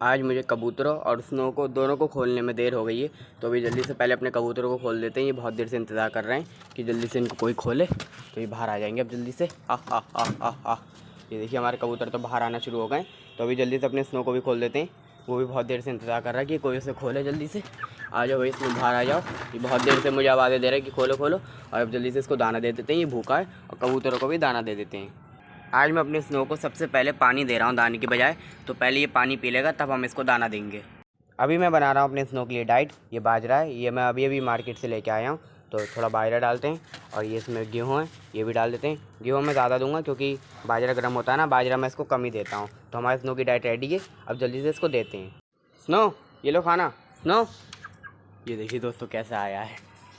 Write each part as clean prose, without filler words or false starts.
आज मुझे कबूतरों और स्नो को दोनों को खोलने में देर हो गई है, तो अभी जल्दी से पहले अपने कबूतरों को खोल देते हैं। ये बहुत देर से इंतज़ार कर रहे हैं कि जल्दी से इनको कोई खोले, तो ये बाहर आ जाएंगे अब जल्दी से। ये देखिए हमारे कबूतर तो बाहर आना शुरू हो गए। तो अभी जल्दी से अपने स्नो को भी खोल देते हैं। वो भी बहुत देर से इंतज़ार कर रहा है कि कोई उसे खोले। जल्दी से आ जाओ भाई, इसमें बाहर आ जाओ। ये बहुत देर से मुझे आवाज़ें दे रहा है कि खोलो खोलो। और अब जल्दी से इसको दाना दे देते हैं, ये भूखा है, और कबूतरों को भी दाना दे देते हैं। आज मैं अपने स्नो को सबसे पहले पानी दे रहा हूँ दाने की बजाय, तो पहले ये पानी पी लेगा तब हम इसको दाना देंगे। अभी मैं बना रहा हूँ अपने स्नो के लिए डाइट। ये बाजरा है, ये मैं अभी अभी मार्केट से लेके आया हूँ। तो थोड़ा बाजरा डालते हैं, और ये इसमें गेहूँ है, ये भी डाल देते हैं। गेहूँ मैं ज़्यादा दूंगा क्योंकि बाजरा गर्म होता है ना, बाजरा मैं इसको कम ही देता हूँ। तो हमारे स्नो की डाइट रेडी है, अब जल्दी से इसको देते हैं। स्नो, ये लो खाना। स्नो, ये देखिए दोस्तों कैसा आया है,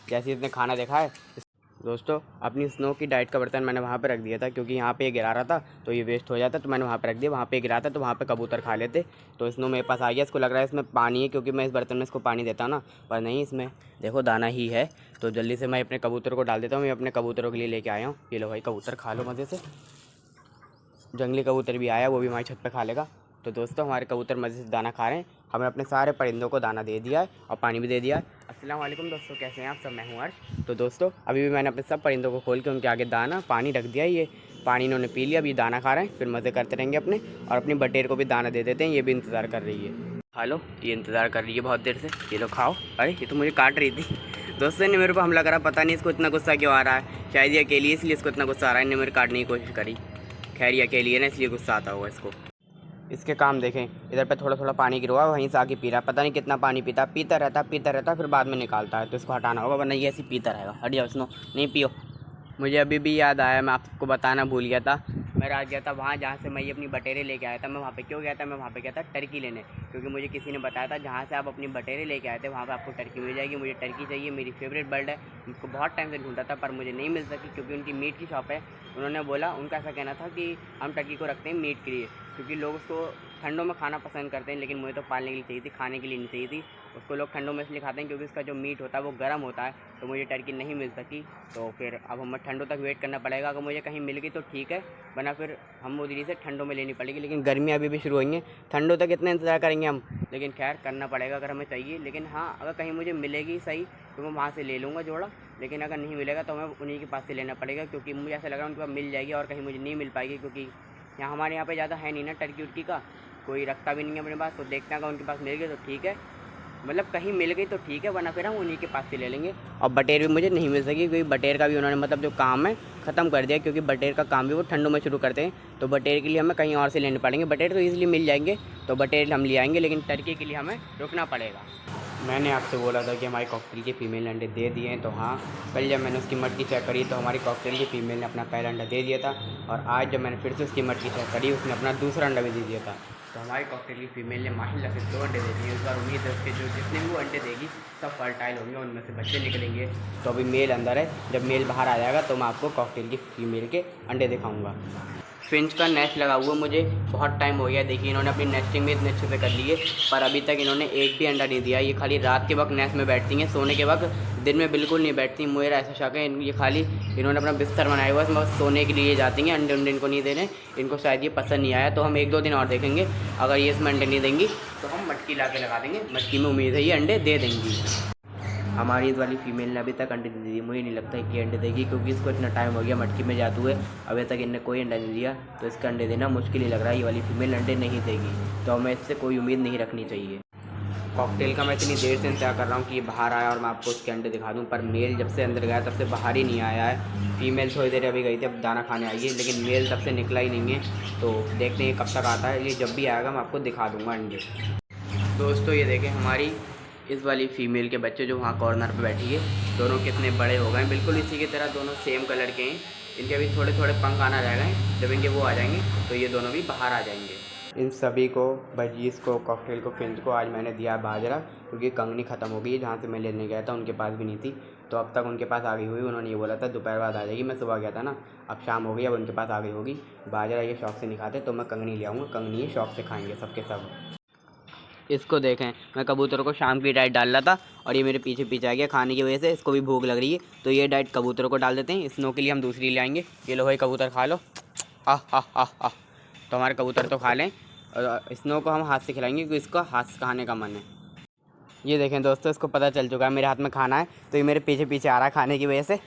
जैसे इसने खाना देखा है। दोस्तों अपनी स्नो की डाइट का बर्तन मैंने वहाँ पे रख दिया था, क्योंकि यहाँ पे ये गिरा रहा था तो ये वेस्ट हो जाता, तो मैंने वहाँ पे रख दिया। वहाँ पे गिरा था तो वहाँ पे कबूतर खा लेते। तो स्नो मेरे पास आ गया। इसको लग रहा है इसमें पानी है, क्योंकि मैं इस बर्तन में इसको पानी देता हूँ ना, पर नहीं, इसमें देखो दाना ही है। तो जल्दी से मैं अपने कबूतर को डाल देता हूँ। मैं अपने कबूतरों के लिए लेके आया हूँ। ये लो भाई, कबूतर खा लो मज़े से। जंगली कबूतर भी आया, वो भी हमारी छत पर खा लेगा। तो दोस्तों हमारे कबूतर मज़े से दाना खा रहे हैं। हमने अपने सारे परिंदों को दाना दे दिया है और पानी भी दे दिया है। अस्सलाम वालेकुम दोस्तों, कैसे हैं आप सब? मैं हूँ अर्श। तो दोस्तों अभी भी मैंने अपने सब परिंदों को खोल के उनके आगे दाना पानी रख दिया है। ये पानी इन्होंने पी लिया, अभी दाना खा रहे हैं, फिर मज़े करते रहेंगे अपने। और अपनी बटेर को भी दाना दे देते हैं, ये भी इंतज़ार कर रही है। खा लो, ये इंतज़ार कर रही है बहुत देर से। ये लो खाओ। अरे ये तो मुझे काट रही थी। दोस्तों ने मेरे को हमला करा, पता नहीं इसको इतना गुस्सा क्यों आ रहा है। शायद ये अकेली है इसलिए इसको इतना गुस्सा आ रहा है। इन्हें मेरे काटने की कोशिश करी। खैर ये अकेली है ना, इसलिए गुस्सा आता होगा इसको। इसके काम देखें, इधर पे थोड़ा थोड़ा पानी गिरा हुआ है, वहीं से आके पी रहा है। पता नहीं कितना पानी पीता रहता, फिर बाद में निकालता है। तो इसको हटाना होगा, वरना ये ऐसे पीता रहेगा। हट जाओ स्नो, नहीं पियो। मुझे अभी भी याद आया, मैं आपको बताना भूल गया था। मैं रात गया था वहाँ जहाँ से मैं ये अपनी बटेरे लेके आया था। मैं वहाँ पे क्यों गया था? मैं वहाँ पे गया था टर्की लेने, क्योंकि मुझे किसी ने बताया था जहाँ से आप अपनी बटेरे लेके आए थे वहाँ पे आपको टर्की मिल जाएगी। मुझे टर्की चाहिए, मेरी फेवरेट बर्ड है। उनको बहुत टाइम से ढूंढता था पर मुझे नहीं मिल सकी, क्योंकि उनकी मीट की शॉप है। उन्होंने बोला, उनका ऐसा कहना था कि हम टर्की को रखते हैं मीट के लिए, क्योंकि लोग उसको ठंडों में खाना पसंद करते हैं, लेकिन मुझे तो पालने के लिए चाहिए थी, खाने के लिए नहीं चाहिए थी। उसको लोग ठंडों में इसलिए खाते हैं क्योंकि उसका जो मीट होता है वो गर्म होता है। तो मुझे टर्की नहीं मिल सकी, तो फिर अब हमें ठंडों तक वेट करना पड़ेगा। अगर मुझे कहीं मिल गई तो ठीक है, वरना फिर हम उधरी से ठंडों में लेनी पड़ेगी। लेकिन गर्मियाँ अभी भी शुरू हुई हैं, ठंडों तक इतना इंतज़ार करेंगे हम, लेकिन खैर करना पड़ेगा अगर हमें चाहिए। लेकिन हाँ, अगर कहीं मुझे मिलेगी सही तो मैं वहाँ से ले लूँगा जोड़ा, लेकिन अगर नहीं मिलेगा तो हमें उन्हीं के पास से लेना पड़ेगा, क्योंकि मुझे ऐसा लग रहा है उनके पास मिल जाएगी और कहीं मुझे नहीं मिल पाएगी, क्योंकि यहाँ हमारे यहाँ पे ज़्यादा है नहीं ना टर्की उर्की का, कोई रखता भी नहीं है अपने पास। तो देखते हैं अगर उनके पास मिल गई तो ठीक है, मतलब कहीं मिल गई तो ठीक है, वरना फिर हम उन्हीं के पास से ले लेंगे। और बटेर भी मुझे नहीं मिल सकी, क्योंकि बटेर का भी उन्होंने मतलब जो काम है ख़त्म कर दिया, क्योंकि बटेर का काम भी वो ठंडों में शुरू करते हैं। तो बटेर के लिए हमें कहीं और से लेने पड़ेंगे। बटेर तो ईज़िली मिल जाएंगे, तो बटेर हम ले आएंगे, लेकिन टर्की के लिए हमें रुकना पड़ेगा। मैंने आपसे बोला था कि हमारी कॉकटेल के फ़ीमेल अंडे दे दिए हैं, तो हाँ, कल जब मैंने उसकी मटकी चेक करी तो हमारी कॉकटेल की फ़ीमेल ने अपना पहला अंडा दे दिया था। और आज जब मैंने फिर से उसकी मटकी चेक करी, उसने अपना दूसरा अंडा भी दे दिया था। तो हमारी कॉकटेल की फ़ीमेल ने माशाल्लाह से 2 अंडे दे दिए। इस बार उम्मीद है उसके जो जितने भी वो अंडे देगी सब फर्टाइल होंगे, उनमें से बच्चे निकलेंगे। तो अभी मेल अंदर है, जब मेल बाहर आ जाएगा तो मैं आपको कॉकटेल की फ़ीमेल के अंडे दिखाऊँगा। फिंच का नेस्ट लगा हुआ मुझे बहुत टाइम हो गया। देखिए इन्होंने अपनी नेस्टिंग भी इतने अच्छे से कर ली है, पर अभी तक इन्होंने एक भी अंडा नहीं दिया। ये खाली रात के वक्त नेस्ट में बैठती हैं, सोने के वक्त, दिन में बिल्कुल नहीं बैठती। मुझे ऐसा शक है ये खाली इन्होंने अपना बिस्तर बनाया हुआ है, इसमें बस सोने के लिए जाती हैं। अंडे उंडे इनको नहीं देने, इनको शायद ये पसंद नहीं आया। तो हम 1-2 दिन और देखेंगे, अगर ये इसमें अंडे नहीं देंगी तो हम मटकी ला के लगा देंगे। मटकी में उम्मीद है ये अंडे दे देंगी। हमारी इस वाली फ़ीमेल ने अभी तक अंडे नहीं दिए। मुझे नहीं लगता है कि अंडे देगी, क्योंकि इसको इतना टाइम हो गया मटकी में जाते हुए, अभी तक इनने कोई अंडा नहीं दिया। तो इसका अंडे देना मुश्किल ही लग रहा है। ये वाली फ़ीमेल अंडे नहीं देगी, तो हमें इससे कोई उम्मीद नहीं रखनी चाहिए। कॉकटेल का मैं इतनी देर से इंतजार कर रहा हूँ कि ये बाहर आया और मैं आपको उसके अंडे दिखा दूँ, पर मेल जब से अंदर गया तब से बाहर ही नहीं आया है। फीमेल थोड़ी देर अभी गई थी, अब दाना खाने आई है, लेकिन मेल तब से निकला ही नहीं है। तो देखते हैं कब तक आता है। ये जब भी आएगा मैं आपको दिखा दूँगा अंडे। दोस्तों ये देखें हमारी इस वाली फ़ीमेल के बच्चे जो वहाँ कॉर्नर पे बैठी है, दोनों कितने बड़े हो गए, बिल्कुल इसी की तरह दोनों सेम कलर के हैं। इनके अभी थोड़े थोड़े पंख आना रह गए, जब इनके वो आ जाएंगे तो ये दोनों भी बाहर आ जाएंगे। इन सभी को, बजीज़ को, कॉकटेल को, फिंच को आज मैंने दिया बाजरा, क्योंकि कंगनी ख़त्म हो गई है। जहाँ से मैं लेने गया था उनके पास भी नहीं थी, तो अब तक उनके पास आ गई हुई। उन्होंने ये बोला था दोपहर बाद आ जाएगी, मैं सुबह गया था ना, अब शाम हो गई, अब उनके पास आ गई होगी। बाजरा ये शौक से नहीं खाते, तो मैं कंगनी ले आऊँगा, कंगनी ये शौक से खाएँगे सबके सब। इसको देखें, मैं कबूतरों को शाम की डाइट डाल रहा था और ये मेरे पीछे पीछे आ गया खाने की वजह से। इसको भी भूख लग रही है, तो ये डाइट कबूतरों को डाल देते हैं। स्नो के लिए हम दूसरी ले आएंगे। ये लो भाई कबूतर खा लो। तो हमारे कबूतर तो खा लें, और स्नो को हम हाथ से खिलाएंगे क्योंकि इसको हाथ से खाने का मन है। ये देखें दोस्तों, इसको पता चल चुका है मेरे हाथ में खाना है, तो ये मेरे पीछे पीछे आ रहा है खाने की वजह से।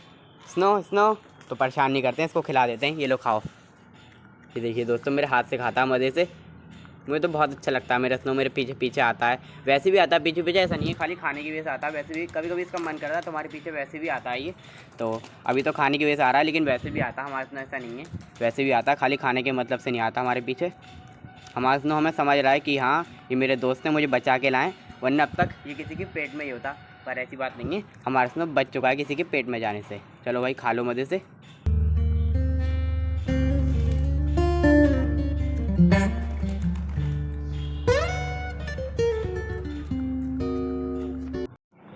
स्नो स्नो, तो परेशान नहीं करते हैं, इसको खिला देते हैं। ये लो खाओ। ये देखिए दोस्तों, मेरे हाथ से खाता है मज़े से। मुझे तो बहुत अच्छा लगता है मेरा स्नो मेरे पीछे पीछे आता है। वैसे भी आता है पीछे पीछे, ऐसा नहीं है खाली खाने की वजह से आता है, वैसे भी कभी कभी इसका मन करता है तुम्हारे पीछे वैसे भी आता है ये। तो अभी तो खाने की वजह से आ रहा है, लेकिन वैसे भी आता है हमारे स्नो, ऐसा नहीं है। वैसे भी आता है, खाली खाने के मतलब से नहीं आता हमारे पीछे। हमारा स्नो हमें समझ रहा है कि हाँ ये मेरे दोस्त ने मुझे बचा के लाएँ, वरना अब तक ये किसी के पेट में ही होता। पर ऐसी बात नहीं है, हमारा स्नो बच चुका है किसी के पेट में जाने से। चलो भाई खा लो मज़े से।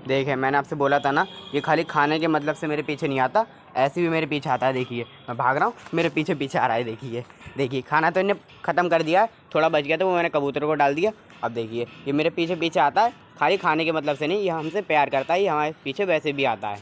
देखे, मैंने आपसे बोला था ना, ये खाली खाने के मतलब से मेरे पीछे नहीं आता, ऐसे भी मेरे पीछे आता है। देखिए मैं भाग रहा हूँ, मेरे पीछे पीछे आ रहा है। देखिए देखिए, खाना तो इन्हें ख़त्म कर दिया है, थोड़ा बच गया था वो मैंने कबूतर को डाल दिया। अब देखिए ये मेरे पीछे पीछे आता है, खाली खाने के मतलब से नहीं, ये हमसे प्यार करता है, ये हमारे पीछे वैसे भी आता है।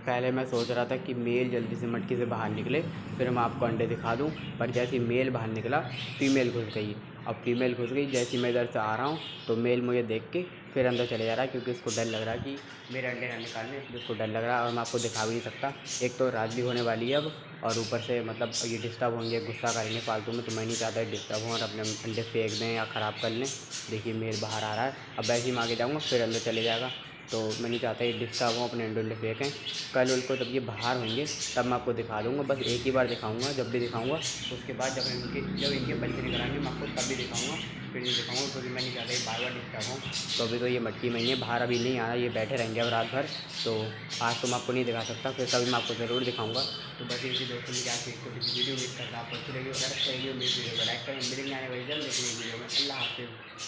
पहले मैं सोच रहा था कि मेल जल्दी से मटकी से बाहर निकले, फिर मैं आपको अंडे दिखा दूं, पर जैसे ही मेल बाहर निकला फीमेल घुस गई। अब फीमेल घुस गई, जैसे ही मैं इधर से आ रहा हूँ तो मेल मुझे देख के फिर अंदर चले जा रहा है, क्योंकि उसको डर लग रहा है कि मेरे अंडे ना निकालने, इसलिए उसको डर लग रहा है। और मैं आपको दिखा भी नहीं सकता, एक तो रात भी होने वाली है अब, और ऊपर से मतलब ये डिस्टर्ब होंगे, गुस्सा करेंगे फालतू में, तो मैं नहीं चाहता डिस्टर्ब हों और अपने अंडे फेंक दें या ख़राब कर लें। देखिए मेल बाहर आ रहा है, अब वैसे ही मैं आगे जाऊँगा फिर अंदर चले जाएगा, तो मैं नहीं चाहता ये डिस्टर्ब हो, अपने अंडे फेंकें। कल उनको जब ये बाहर होंगे तब मैं आपको दिखा दूँगा, बस एक ही बार दिखाऊँगा, जब भी दिखाऊँगा उसके बाद जब इनके बच्चे निकलेंगे मैं आपको तब भी दिखाऊँगा, फिर नहीं दिखाऊँगा, क्योंकि मैं नहीं चाहता ये बार बार डिस्टर्ब हो। तो अभी तो ये मटकी में ही है, बाहर अभी नहीं आ रहा, ये बैठे रहेंगे अब रात भर, तो आज तो मैं आपको नहीं दिखा सकता, फिर कभी मैं आपको ज़रूर दिखाऊँगा। तो बस इसी दोस्तों में क्या वीडियो उम्मीद करता है आपको अच्छी लगी, अगर अच्छी लगी मेरी वीडियो को लाइक करें, मिलेंगे आने वाली जल्द देखने वीडियो में। अल्लाह हाफ़िज़।